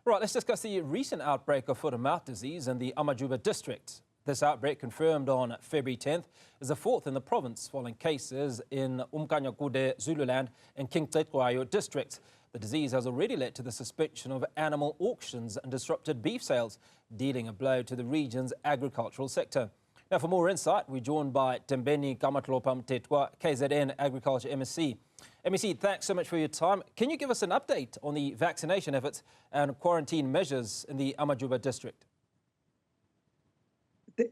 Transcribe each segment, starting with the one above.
Right, let's discuss the recent outbreak of foot-and-mouth disease in the Amajuba District. This outbreak, confirmed on February 10th, is the fourth in the province, following cases in uMkhanyakude, Zululand and King Cetshwayo districts. The disease has already led to the suspension of animal auctions and disrupted beef sales, dealing a blow to the region's agricultural sector. Now, for more insight, we're joined by Thembeni Madlopha-Mthethwa, KZN Agriculture MEC. MEC, thanks so much for your time. Can you give us an update on the vaccination efforts and quarantine measures in the Amajuba District?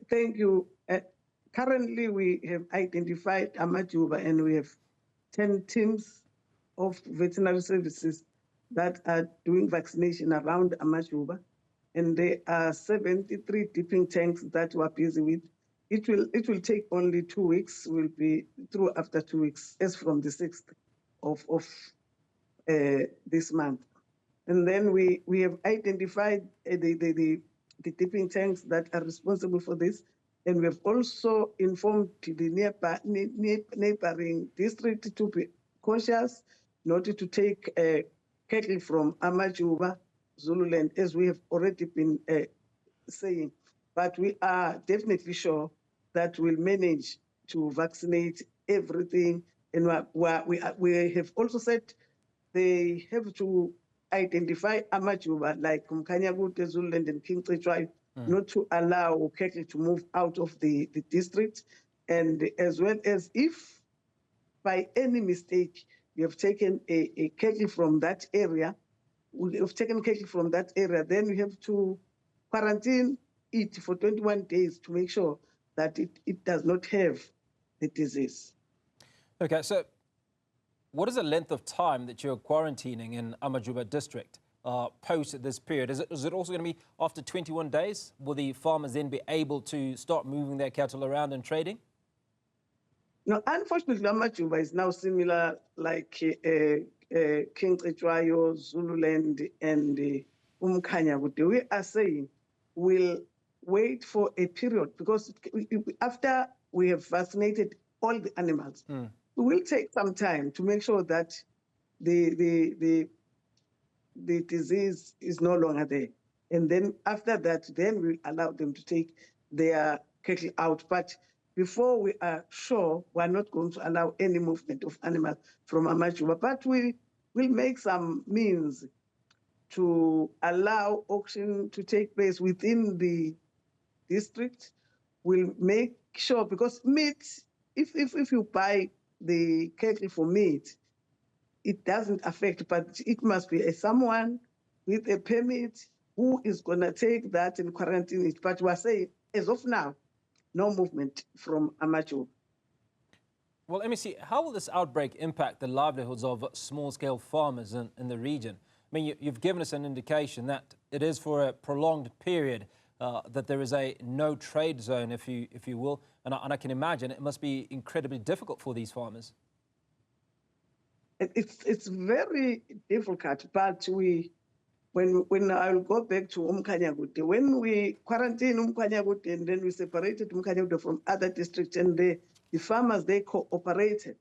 Thank you. Currently, we have identified Amajuba and we have 10 teams of veterinary services that are doing vaccination around Amajuba. And there are 73 dipping tanks that we're busy with. It will take only 2 weeks. We'll be through after 2 weeks, as from the 6th of this month. And then we have identified the dipping tanks that are responsible for this. And we have also informed the neighboring district to be cautious, not to take cattle from Amajuba, Zululand, as we have already been saying. But we are definitely sure that we'll manage to vaccinate everything. And we have also said they have to identify Amajuba, like uMkhanyakude, Zululand, and King Cetshwayo, not to allow cattle to move out of the district. And as well as if by any mistake we have taken a cattle from that area, then we have to quarantine it for 21 days to make sure that it does not have the disease. Okay, so what is the length of time that you're quarantining in Amajuba District post this period? Is it also going to be after 21 days? Will the farmers then be able to start moving their cattle around and trading? No, unfortunately, Amajuba is now similar like King Cetshwayo, Zululand, and uMkhanyakude. We are saying we'll wait for a period because after we have vaccinated all the animals, we will take some time to make sure that the disease is no longer there. And then after that, then we'll allow them to take their cattle out. But before we are sure, we're not going to allow any movement of animals from Amajuba. But we'll make some means to allow auction to take place within the district. We'll make sure, because meat, if you buy the cattle for meat, it doesn't affect, but it must be someone with a permit who is going to take that and quarantine it. But we're saying, as of now, no movement from Amajuba. Well, let me see, how will this outbreak impact the livelihoods of small-scale farmers in the region? I mean, you've given us an indication that it is for a prolonged period, that there is a no-trade zone, if you will, and I can imagine it must be incredibly difficult for these farmers. It's very difficult, but when I'll go back to uMkhanyakude, when we quarantine uMkhanyakude and then we separated uMkhanyakude from other districts and the farmers, they cooperated.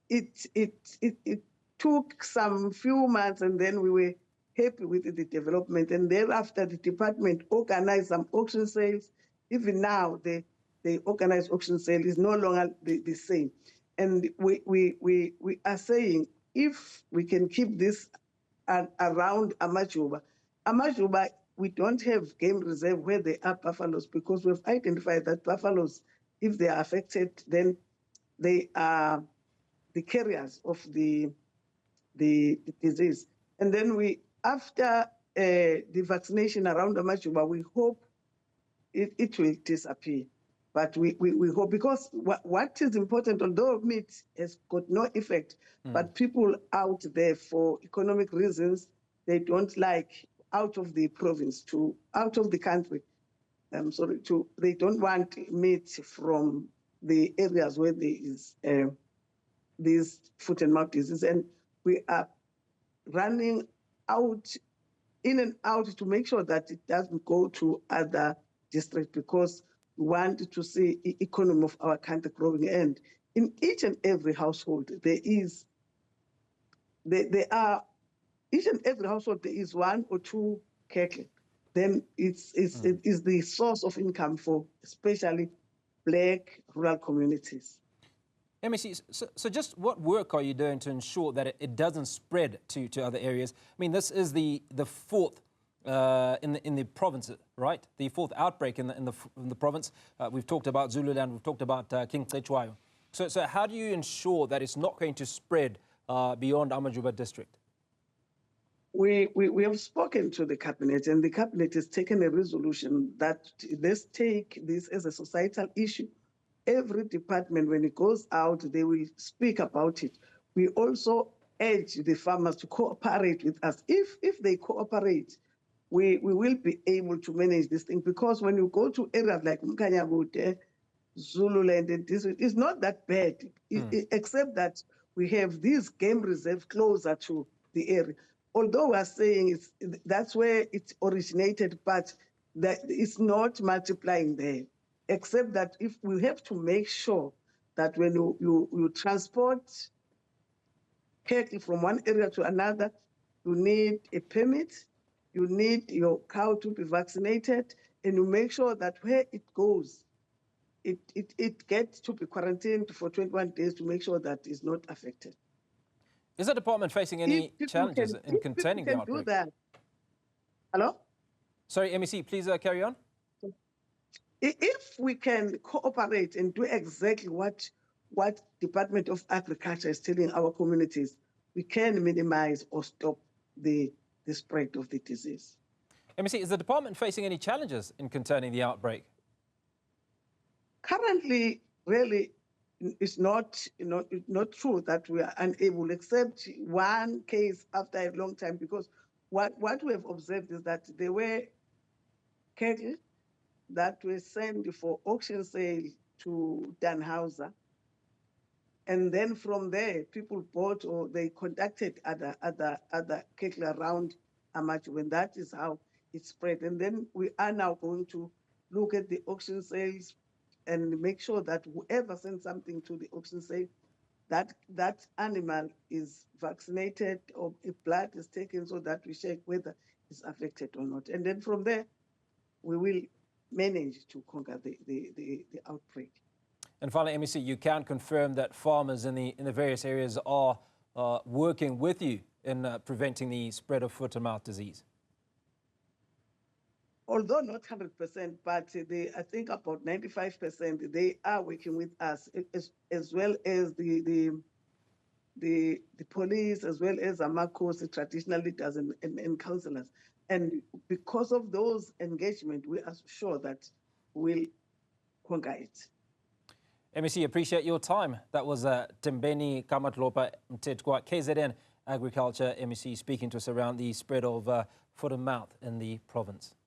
It took some few months and then we were happy with the development. And thereafter, the department organized some auction sales. Even now, the organized auction sale is no longer the same. And we are saying, if we can keep this around Amajuba, we don't have game reserve where there are buffaloes, because we've identified that buffaloes, if they are affected, then they are the carriers of the disease. And then after the vaccination around Amajuba, we hope it will disappear. But we hope, because what is important, although meat has got no effect, but people out there for economic reasons, they don't like out of the province out of the country. They don't want meat from the areas where there is this foot and mouth disease. And we are running in and out to make sure that it doesn't go to other districts, because we want to see the economy of our country growing. And in each and every household, there are each and every household there is 1 or 2 cattle, then it is the source of income for especially Black rural communities. MEC, so just what work are you doing to ensure that it doesn't spread to other areas? I mean, this is the fourth in the province, right? The fourth outbreak in the province. We've talked about Zululand, we've talked about King Cetshwayo. So how do you ensure that it's not going to spread beyond Amajuba District? We have spoken to the cabinet, and the cabinet has taken a resolution that let's take this as a societal issue. Every department, when it goes out, they will speak about it. We also urge the farmers to cooperate with us. If they cooperate, we will be able to manage this thing, because when you go to areas like uMkhanyakude, Zululand, and this, it's not that bad, except that we have these game reserves closer to the area. Although we are saying that's where it originated, but that it's not multiplying there. Except that if we have to make sure that when you transport cattle from one area to another, you need a permit, you need your cow to be vaccinated, and you make sure that where it goes, it gets to be quarantined for 21 days to make sure that it's not affected. Is the department facing any challenges in containing the outbreak? Do that. Hello? Sorry, MEC, please carry on. If we can cooperate and do exactly what Department of Agriculture is telling our communities, we can minimize or stop the spread of the disease. MEC, is the department facing any challenges in containing the outbreak? Currently, really, it's not true that we are unable, except one case after a long time, because what we have observed is that there were cattle that were sent for auction sale to Danhauser. And then from there, people bought or they contacted other cattle around Amajuba, and that is how it spread. And then we are now going to look at the auction sales and make sure that whoever sends something to the auction sale, that animal is vaccinated or if blood is taken, so that we check whether it's affected or not. And then from there, we will manage to conquer the outbreak. And finally, MEC, you can confirm that farmers in the various areas are working with you in preventing the spread of foot-and-mouth disease? Although not 100%, but I think about 95%, they are working with us, as well as the police, as well as Amakos, the traditional leaders and councillors. And because of those engagement, we are sure that we'll conquer it. MEC, appreciate your time. That was Thembeni Madlopha-Mthethwa, KZN Agriculture MEC, speaking to us around the spread of foot and mouth in the province.